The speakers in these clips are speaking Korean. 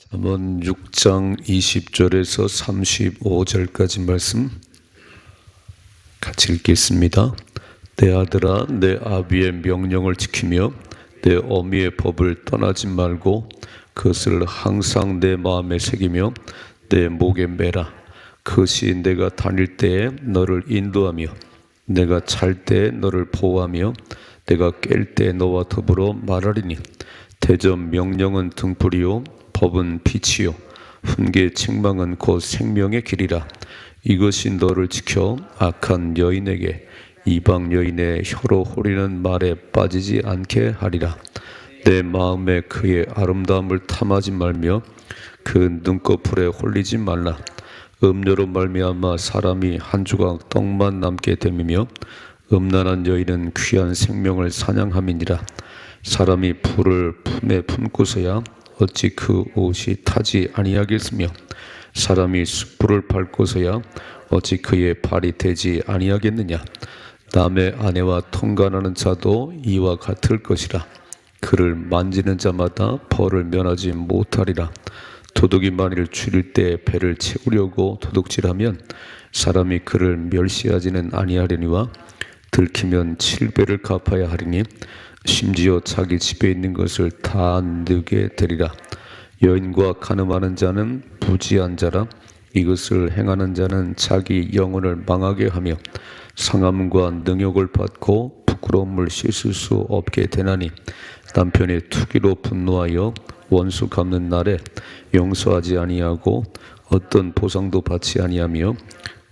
잠언 6장 20절에서 35절까지 말씀 같이 읽겠습니다. 내 아들아, 내 아비의 명령을 지키며 내 어미의 법을 떠나지 말고 그것을 항상 내 마음에 새기며 내 목에 매라. 그것이 내가 다닐 때에 너를 인도하며 내가 잘 때에 너를 보호하며 내가 깰 때에 너와 더불어 말하리니 대전 명령은 등불이요 법은 빛이요 훈계 책망은 곧 생명의 길이라. 이것이 너를 지켜 악한 여인에게 이방 여인의 혀로 호리는 말에 빠지지 않게 하리라. 내 마음에 그의 아름다움을 탐하지 말며 그 눈꺼풀에 홀리지 말라. 음료로 말미암아 사람이 한 조각 떡만 남게 됨이며 음란한 여인은 귀한 생명을 사냥함이니라. 사람이 불을 품에 품고서야 어찌 그 옷이 타지 아니하겠으며 사람이 숯불을 밟고서야 어찌 그의 발이 되지 아니하겠느냐. 남의 아내와 통간하는 자도 이와 같을 것이라. 그를 만지는 자마다 벌을 면하지 못하리라. 도둑이 만일 줄일 때 배를 채우려고 도둑질하면 사람이 그를 멸시하지는 아니하려니와 들키면 7배를 갚아야 하리니 심지어 자기 집에 있는 것을 다 느게 되리라. 여인과 간음하는 자는 부지한 자라. 이것을 행하는 자는 자기 영혼을 망하게 하며 상함과 능욕을 받고 부끄러움을 씻을 수 없게 되나니 남편의 투기로 분노하여 원수 갚는 날에 용서하지 아니하고 어떤 보상도 받지 아니하며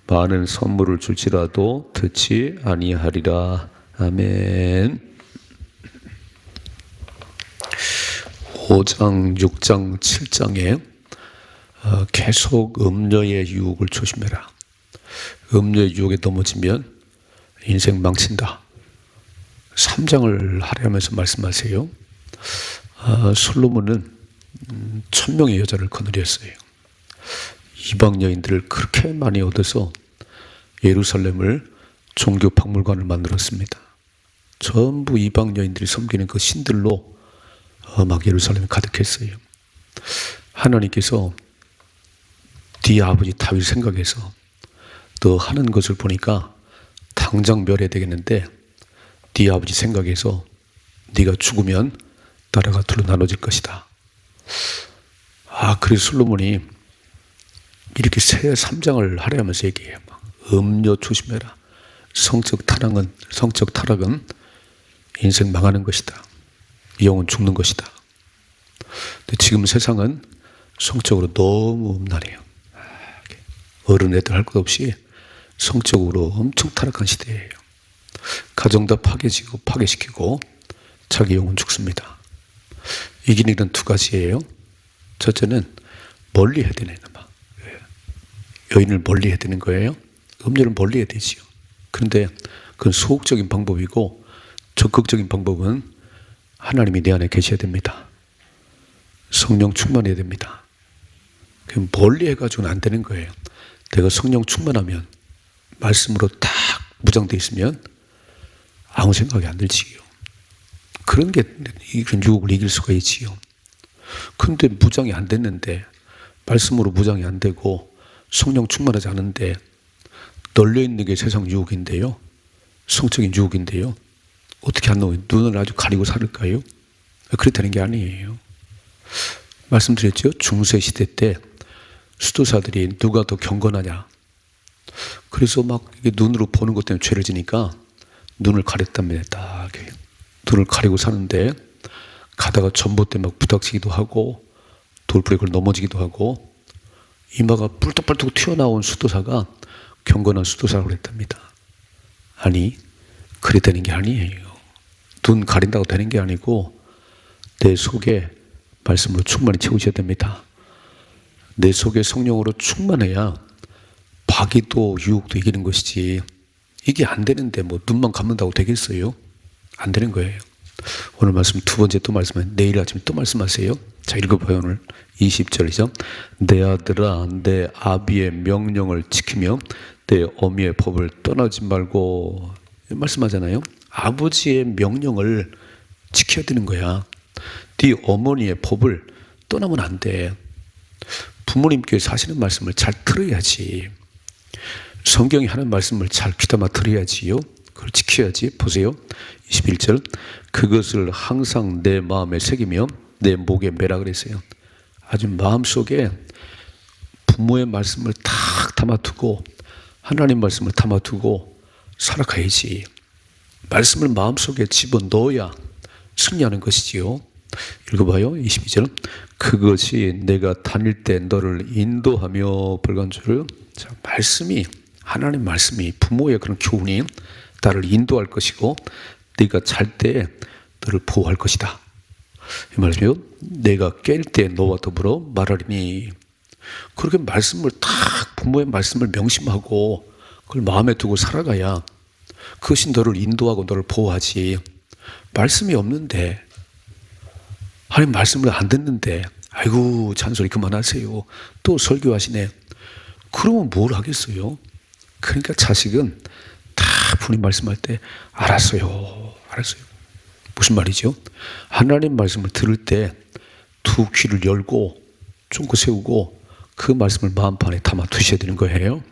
많은 선물을 줄지라도 듣지 아니하리라. 아멘. 5장, 6장, 7장에 계속 음료의 유혹을 조심해라. 음료의 유혹에 넘어지면 인생 망친다. 3장을 하려면서 말씀하세요. 솔로몬은 1000명의 여자를 거느렸어요. 이방 여인들을 그렇게 많이 얻어서 예루살렘을 종교 박물관을 만들었습니다. 전부 이방 여인들이 섬기는 그 신들로 막 예루살렘이 가득했어요. 하나님께서 네 아버지 다윗 생각해서 너 하는 것을 보니까 당장 멸해야 되겠는데 네 아버지 생각해서 네가 죽으면 나라가 둘로 나눠질 것이다. 그래서 솔로몬이 이렇게 새 3장을 하려면서 얘기해요. 음료 조심해라. 성적 타락은 인생 망하는 것이다. 영혼 죽는 것이다. 근데 지금 세상은 성적으로 너무 음란해요. 어른애들 할 것 없이 성적으로 엄청 타락한 시대예요. 가정 다 파괴시키고 자기 영혼 죽습니다. 이기는 일은 두 가지예요. 첫째는 멀리 해야 되는 여인을 멀리 해야 되는 거예요. 음료를 멀리 해야 되지요. 그런데 그건 소극적인 방법이고 적극적인 방법은 하나님이 내 안에 계셔야 됩니다. 성령 충만해야 됩니다. 그럼 멀리 해가지고는 안 되는 거예요. 내가 성령 충만하면 말씀으로 딱 무장되어 있으면 아무 생각이 안 들지요. 그런 게 이런 유혹을 이길 수가 있지요. 근데 무장이 안 됐는데 말씀으로 무장이 안 되고 성령 충만하지 않은데 널려있는 게 세상 유혹인데요. 성적인 유혹인데요. 어떻게 안 나오요? 눈을 아주 가리고 살을까요? 그렇다는 게 아니에요. 말씀드렸죠? 중세시대 때 수도사들이 누가 더 경건하냐. 그래서 막 눈으로 보는 것 때문에 죄를 지니까 눈을 가렸답니다. 눈을 가리고 사는데 가다가 전봇대 막 부닥치기도 하고 돌부리에 넘어지기도 하고 이마가 뿔떡뿔떡 튀어나온 수도사가 경건한 수도사라고 그랬답니다. 아니, 그래 되는 게 아니에요. 눈 가린다고 되는 게 아니고 내 속에 말씀으로 충만히 채우셔야 됩니다. 내 속에 성령으로 충만해야 박이도 유혹도 이기는 것이지 이게 안 되는데 뭐 눈만 감는다고 되겠어요? 안 되는 거예요. 오늘 말씀 두 번째 또 말씀해. 내일 아침에 또 말씀하세요. 자, 읽어봐요. 오늘 20절이죠. 내 아들아, 내 아비의 명령을 지키며 내 어미의 법을 떠나지 말고 말씀하잖아요. 아버지의 명령을 지켜야 되는 거야. 네 어머니의 법을 떠나면 안 돼. 부모님께서 하시는 말씀을 잘 들어야지. 성경이 하는 말씀을 잘 귀담아 들어야지요. 그걸 지켜야지. 보세요. 21절. 그것을 항상 내 마음에 새기며 내 목에 매라 그랬어요. 아주 마음속에 부모의 말씀을 탁 담아두고 하나님 말씀을 담아두고 살아가야지. 말씀을 마음속에 집어넣어야 승리하는 것이지요. 읽어봐요. 22절. 그것이 내가 다닐 때 너를 인도하며 불간주를. 자, 말씀이, 하나님 말씀이, 부모의 그런 교훈이 나를 인도할 것이고 네가 잘 때 너를 보호할 것이다. 이 말이요. 내가 깰 때 너와 더불어 말하리니. 그렇게 말씀을 딱 부모의 말씀을 명심하고 그걸 마음에 두고 살아가야 그것이 너를 인도하고 너를 보호하지. 말씀이 없는데, 하나님 말씀을 안 듣는데, 아이고 잔소리 그만하세요, 또 설교하시네, 그러면 뭘 하겠어요? 그러니까 자식은 다 부모님 말씀할 때 알았어요, 알았어요. 무슨 말이죠? 하나님 말씀을 들을 때 두 귀를 열고 쫑긋 세우고 그 말씀을 마음판에 담아 두셔야 되는 거예요.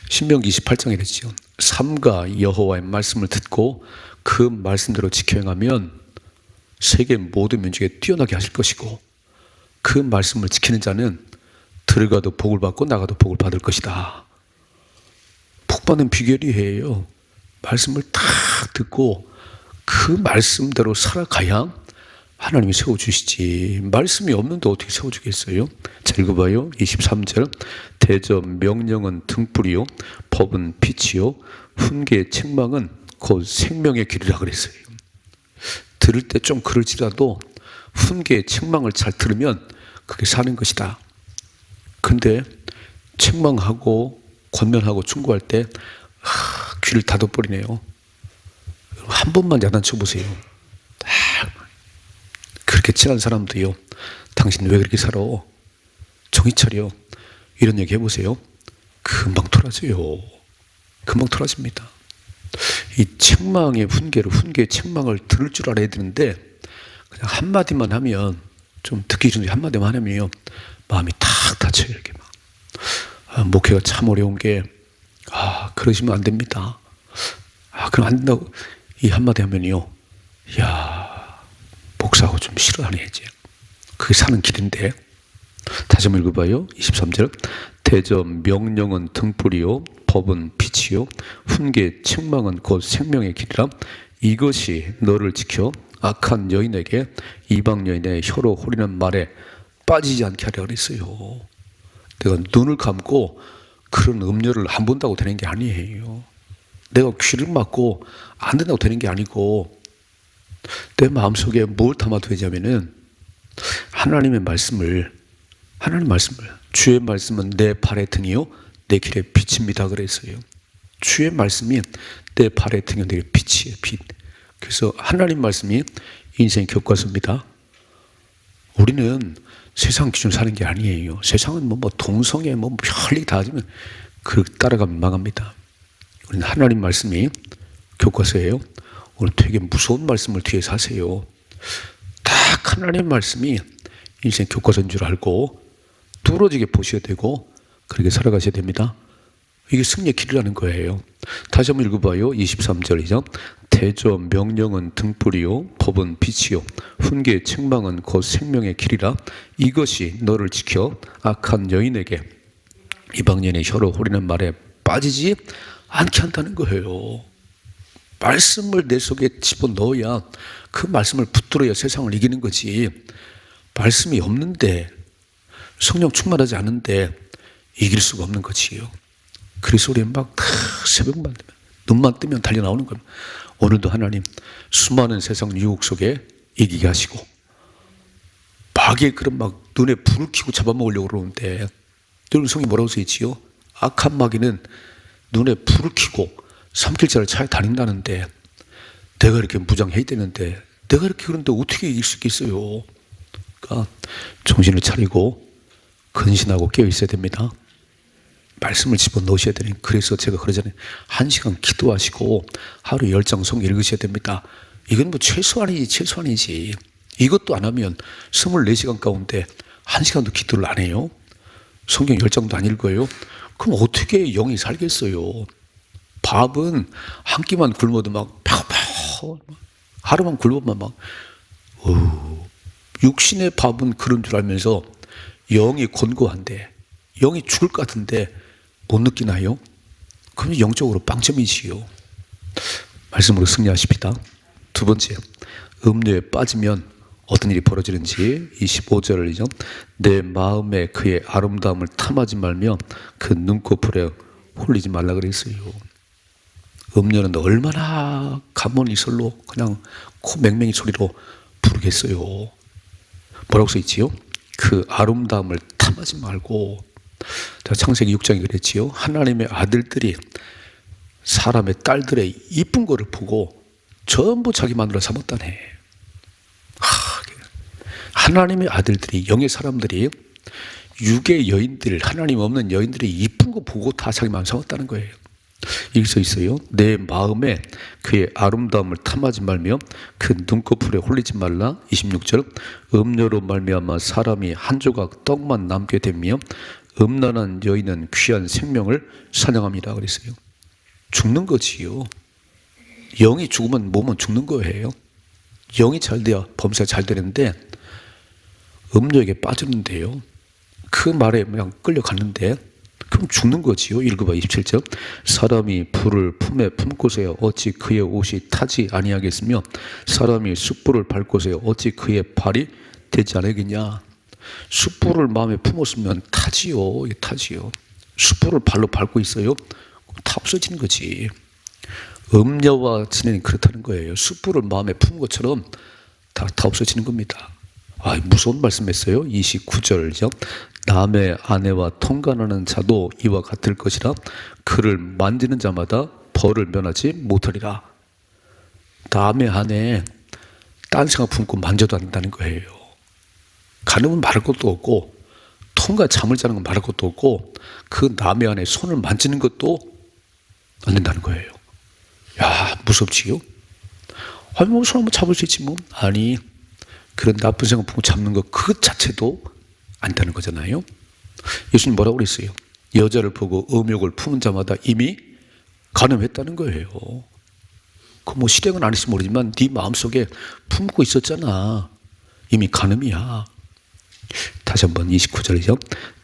신명기 28장에 그랬죠. 삼가 여호와의 말씀을 듣고 그 말씀대로 지켜 행하면 세계 모든 민족에 뛰어나게 하실 것이고 그 말씀을 지키는 자는 들어가도 복을 받고 나가도 복을 받을 것이다. 복 받는 비결이에요. 말씀을 딱 듣고 그 말씀대로 살아가야 하나님이 세워주시지. 말씀이 없는데 어떻게 세워주겠어요? 자, 읽어봐요. 23절. 대저 명령은 등불이요 법은 빛이요 훈계의 책망은 곧 생명의 길이라 그랬어요. 들을 때 좀 그럴지라도 훈계의 책망을 잘 들으면 그게 사는 것이다. 근데 책망하고 권면하고 충고할 때 귀를 닫아버리네요. 한 번만 야단쳐 보세요. 그렇게 친한 사람도요, 당신 왜 그렇게 살아? 정신 차려. 이런 얘기 해보세요. 금방 토라져요. 금방 토라집니다. 이 책망의 훈계를, 훈계의 책망을 들을 줄 알아야 되는데 그냥 한마디만 하면, 좀 듣기 전에 한마디만 하면 마음이 탁 닫혀요. 이렇게 막. 목회가 참 어려운 게, 그러시면 안 됩니다. 그럼 안 된다고 이 한마디 하면요, 야, 목사하고 좀 싫어하네 이제. 그게 사는 길인데. 다시 한번 읽어봐요. 23절. 대저 명령은 등불이요 법은 빛이요 훈계 책망은 곧 생명의 길이라. 이것이 너를 지켜 악한 여인에게 이방 여인의 혀로 홀리는 말에 빠지지 않게 하려 그랬어요. 내가 눈을 감고 그런 음료를 안 본다고 되는 게 아니에요. 내가 귀를 막고 안 된다고 되는 게 아니고, 내 마음속에 뭘 담아두냐면은 하나님 말씀을, 주의 말씀은 내 발의 등이요 내 길의 빛입니다 그랬어요. 주의 말씀이 내 발의 등이요 내 길의 빛이에요. 빛. 그래서 하나님 말씀이 인생 교과서입니다. 우리는 세상 기준 사는 게 아니에요. 세상은 뭐 동성애 별일 다 하지만 그 따라가면 망합니다. 우리는 하나님 말씀이 교과서예요. 오늘 되게 무서운 말씀을 뒤에서 하세요. 딱 하나님 말씀이 인생 교과서인 줄 알고 뚫어지게 보셔야 되고 그렇게 살아가셔야 됩니다. 이게 승리의 길이라는 거예요. 다시 한번 읽어봐요. 23절이죠. 대저 명령은 등불이요 법은 빛이요 훈계의 책망은 곧 생명의 길이라. 이것이 너를 지켜 악한 여인에게 이방인의 혀로 홀리는 말에 빠지지 않게 한다는 거예요. 말씀을 내 속에 집어넣어야, 그 말씀을 붙들어야 세상을 이기는 거지. 말씀이 없는데, 성령 충만하지 않은데 이길 수가 없는 거지요. 그래서 우리 막 새벽만 되면, 눈만 뜨면 달려 나오는 거예요. 오늘도 하나님 수많은 세상 유혹 속에 이기게 하시고, 마귀의 그런 막 눈에 불을 켜고 잡아먹으려고 그러는데, 여러분 성이 뭐라고 써있지요? 악한 마귀는 눈에 불을 켜고 삼킬자를 차에 다닌다는데, 내가 이렇게 무장해야 되는데, 내가 이렇게 그런데 어떻게 이길 수 있겠어요? 그러니까 정신을 차리고 근신하고 깨어 있어야 됩니다. 말씀을 집어넣으셔야 되니. 그래서 제가 그러잖아요. 1시간 기도하시고 하루 10장 성경 읽으셔야 됩니다. 이건 뭐 최소한이지. 이것도 안 하면 24시간 가운데 1시간도 기도를 안 해요. 성경 10장도 안 읽어요? 그럼 어떻게 영이 살겠어요? 밥은 한 끼만 굶어도 막 파고 하루만 굶으면 막 육신의 밥은 그런 줄 알면서 영이 곤고한데, 영이 죽을 것 같은데 못 느끼나요? 그럼 영적으로 빵점이지요. 말씀으로 승리하십시다. 두 번째, 음료에 빠지면 어떤 일이 벌어지는지 25절이죠. 내 마음에 그의 아름다움을 탐하지 말며 그 눈꺼풀에 홀리지 말라 그랬어요. 음료는 얼마나 감언이설로 그냥 코 맹맹이 소리로 부르겠어요. 뭐라고 써있지요? 그 아름다움을 탐하지 말고. 자, 창세기 6장에 그랬지요. 하나님의 아들들이 사람의 딸들의 이쁜 거를 보고 전부 자기 마누라 삼았다네. 하나님의 아들들이, 영의 사람들이, 육의 여인들, 하나님 없는 여인들이 이쁜 거 보고 다 자기 마누라 삼았다는 거예요. 이렇게 써 있어요. 내 마음에 그의 아름다움을 탐하지 말며 그 눈꺼풀에 홀리지 말라. 26절, 음료로 말미암아 사람이 한 조각 떡만 남게 되며 음란한 여인은 귀한 생명을 사냥합니다 그랬어요. 죽는 거지요. 영이 죽으면 몸은 죽는 거예요. 영이 잘 돼야 범사가 잘 되는데 음료에게 빠졌는데요, 그 말에 그냥 끌려갔는데 그럼 죽는 거지요. 읽어봐. 27절, 사람이 불을 품에 품고서야 어찌 그의 옷이 타지 아니하겠으며 사람이 숯불을 밟고서야 어찌 그의 발이 되지 않겠냐. 숯불을 마음에 품었으면 타지요. 타지요. 숯불을 발로 밟고 있어요. 다 없어지는 거지. 음녀와 진행이 그렇다는 거예요. 숯불을 마음에 품은 것처럼 다 없어지는 겁니다. 무서운 말씀했어요. 29절이죠. 남의 아내와 통관하는 자도 이와 같을 것이라 그를 만지는 자마다 벌을 면하지 못하리라. 남의 아내 딴 생각 품고 만져도 안 된다는 거예요. 간음은 말할 것도 없고 통과 잠을 자는 건 말할 것도 없고 그 남의 아내 손을 만지는 것도 안 된다는 거예요. 야, 무섭지요? 뭐 손 한번 잡을 수 있지 뭐. 아니, 그런 나쁜 생각 품고 잡는 것 그 자체도 안 된다는 거잖아요. 예수님 뭐라고 그랬어요? 여자를 보고 음욕을 품은 자마다 이미 간음했다는 거예요. 그 뭐 실행은 안 했을지 모르지만 네 마음속에 품고 있었잖아. 이미 간음이야. 다시 한번 29절이죠.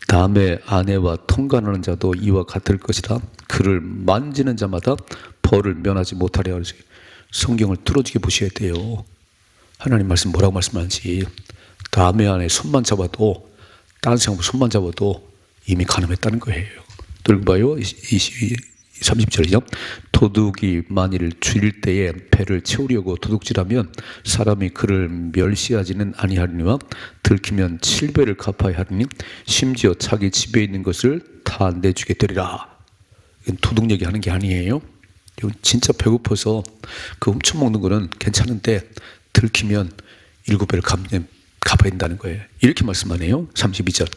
남의 아내와 통관하는 자도 이와 같을 것이라 그를 만지는 자마다 벌을 면하지 못하리라. 성경을 뚫어지게 보셔야 돼요. 하나님 말씀 뭐라고 말씀하는지. 남의 아내 손만 잡아도, 다른 사람 손만 잡아도 이미 간음했다는 거예요. 또 읽어봐요. 30절이죠. 도둑이 만일 줄일 때에 배를 채우려고 도둑질하면 사람이 그를 멸시하지는 아니하리니와 들키면 7배를 갚아야 하리니 심지어 자기 집에 있는 것을 다 내주게 되리라. 이건 도둑 얘기하는 게 아니에요. 진짜 배고파서 그 훔쳐먹는 거는 괜찮은데 들키면 7배를 갚아야 된다는 거예요. 이렇게 말씀하네요. 32절,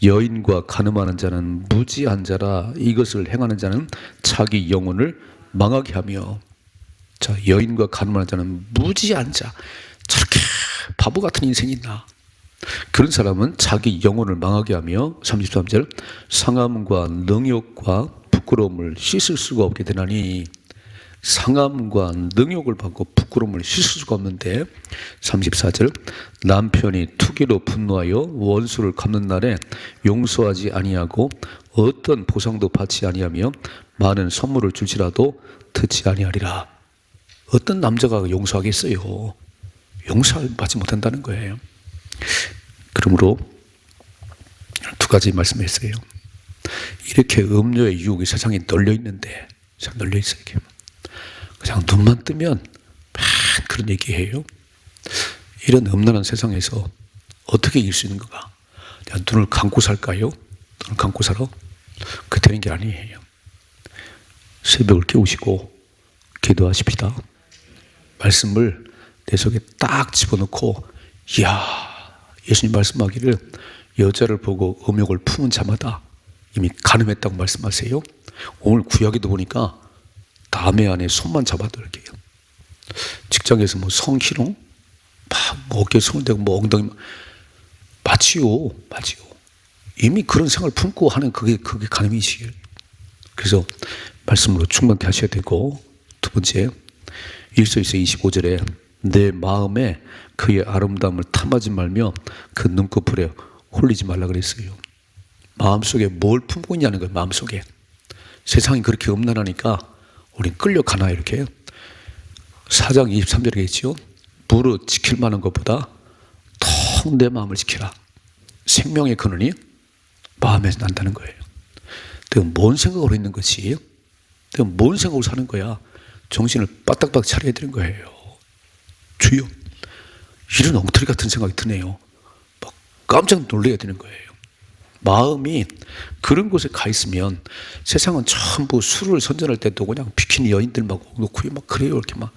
여인과 간음하는 자는 무지한 자라. 이것을 행하는 자는 자기 영혼을 망하게 하며. 자, 여인과 간음하는 자는 무지한 자. 저렇게 바보 같은 인생이 있나. 그런 사람은 자기 영혼을 망하게 하며. 33절, 상함과 능욕과 부끄러움을 씻을 수가 없게 되나니. 상함과 능욕을 받고 부끄러움을 씻을 수가 없는데. 34절, 남편이 투기로 분노하여 원수를 갚는 날에 용서하지 아니하고 어떤 보상도 받지 아니하며 많은 선물을 줄지라도 듣지 아니하리라. 어떤 남자가 용서하겠어요? 용서받지 못한다는 거예요. 그러므로 두 가지 말씀했어요. 이렇게 음료의 유혹이 세상에 널려 있는데, 널려 있어요. 이렇게. 그냥 눈만 뜨면 막 그런 얘기해요. 이런 음란한 세상에서 어떻게 이길 수 있는 건가? 그냥 눈을 감고 살까요? 눈을 감고 살아? 그 되는 게 아니에요. 새벽을 깨우시고 기도하십시다. 말씀을 내 속에 딱 집어넣고, 이야, 예수님 말씀하기를 여자를 보고 음욕을 품은 자마다 이미 간음했다고 말씀하세요. 오늘 구약에도 보니까 남의 아내 손만 잡아도 이렇게 해요. 직장에서 뭐 성희롱, 막 어깨에 손을 대고 뭐 엉덩이, 맞지요. 이미 그런 생각을 품고 하는 그게 가능이시길. 그래서 말씀으로 충만케 하셔야 되고, 두 번째, 일서에서 25절에 내 마음에 그의 아름다움을 탐하지 말며 그 눈꺼풀에 홀리지 말라 그랬어요. 마음속에 뭘 품고 있냐는 거예요. 마음속에. 세상이 그렇게 음란하니까 우린 끌려가나 이렇게. 4장 23절에 있죠. 무릇 지킬 만한 것보다 통 내 마음을 지키라. 생명의 근원이 마음에서 난다는 거예요. 내가 뭔 생각으로 있는 거지? 내가 뭔 생각으로 사는 거야? 정신을 빠딱빠딱 차려야 되는 거예요. 주여, 이런 엉터리 같은 생각이 드네요. 막 깜짝 놀라야 되는 거예요. 마음이 그런 곳에 가 있으면 세상은 전부 술을 선전할 때도 그냥 비키니 여인들 막 놓고 막 그래요. 이렇게 막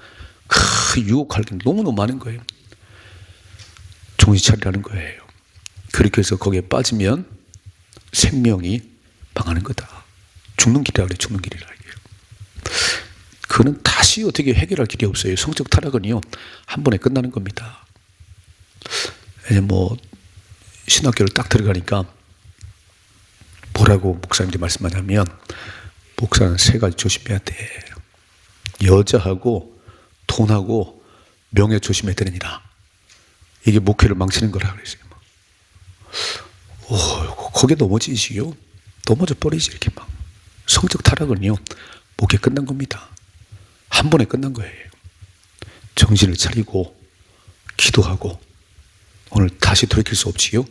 유혹할 게 너무너무 많은 거예요. 정신 차리라는 거예요. 그렇게 해서 거기에 빠지면 생명이 망하는 거다. 죽는 길이라 그래요. 죽는 길이라. 그거는 다시 어떻게 해결할 길이 없어요. 성적 타락은요, 한 번에 끝나는 겁니다. 이제 신학교를 딱 들어가니까 뭐라고 목사님들이 말씀하냐면, 목사는 세 가지 조심해야 돼. 여자하고 돈하고 명예 조심해야 되느니라. 이게 목회를 망치는 거라 그랬어요. 거기에 넘어지시요? 넘어져 버리지, 이렇게 막. 성적 타락은요, 목회 끝난 겁니다. 한 번에 끝난 거예요. 정신을 차리고 기도하고 오늘 다시 돌이킬 수 없지요.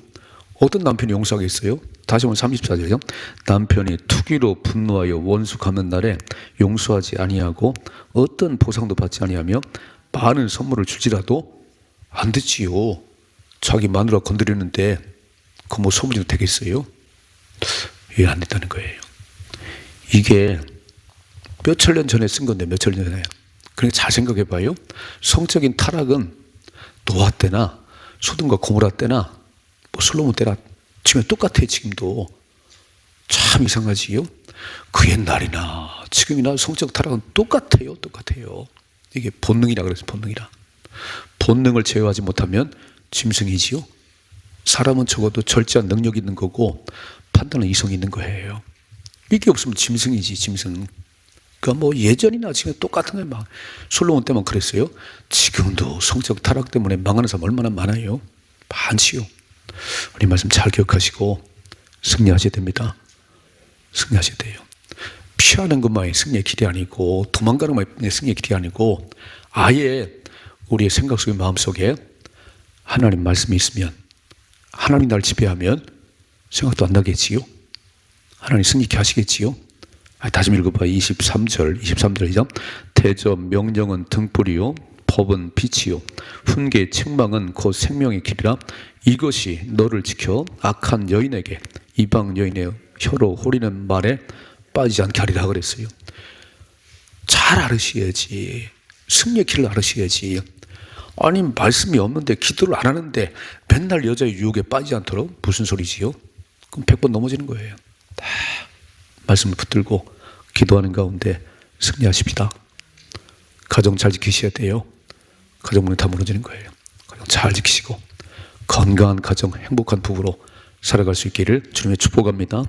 어떤 남편이 용서하겠어요? 다시 오늘 34절이요. 남편이 투기로 분노하여 원수 갚는 날에 용서하지 아니하고 어떤 보상도 받지 아니하며 많은 선물을 주지라도 안 듣지요. 자기 마누라 건드리는데 그 소문이 되겠어요? 왜 안 된다는 거예요. 이게 몇천 년 전에 쓴 건데, 몇천 년 전에. 그러니까 잘 생각해 봐요. 성적인 타락은 노아 때나 소돔과 고모라 때나 솔로몬 때나 지금 똑같아요. 지금도. 참 이상하지요. 그 옛날이나 지금이나 성적 타락은 똑같아요. 똑같아요. 이게 본능이라 그래서 본능이라. 본능을 제어하지 못하면 짐승이지요. 사람은 적어도 절제한 능력이 있는 거고 판단은 이성이 있는 거예요. 이게 없으면 짐승이지, 짐승. 그러니까 예전이나 지금 똑같은 거예요. 막 솔로몬 때만 그랬어요. 지금도 성적 타락 때문에 망하는 사람 얼마나 많아요. 많지요. 우리 말씀 잘 기억하시고 승리하셔야 됩니다. 승리하셔야 돼요. 피하는 것만이 승리의 길이 아니고 도망가는 것만이 승리의 길이 아니고 아예 우리의 생각 속에 마음속에 하나님 말씀이 있으면 하나님이 날 지배하면 생각도 안 나겠지요. 하나님 승리케 하시겠지요. 다시 읽어봐요. 23절이죠. 대저 명령은 등불이요 법은 빛이요 훈계 책망은 곧 생명의 길이라. 이것이 너를 지켜 악한 여인에게 이방 여인의 혀로 호리는 말에 빠지지 않게 하리라 그랬어요. 잘 알으셔야지. 승리의 길을 알으셔야지. 아니 말씀이 없는데 기도를 안 하는데 맨날 여자의 유혹에 빠지지 않도록 무슨 소리지요? 그럼 100번 넘어지는 거예요. 다 말씀을 붙들고 기도하는 가운데 승리하십시다. 가정 잘 지키셔야 돼요. 가정문이 다 무너지는 거예요. 가정 잘 지키시고 건강한 가정, 행복한 부부로 살아갈 수 있기를 주님의 축복합니다.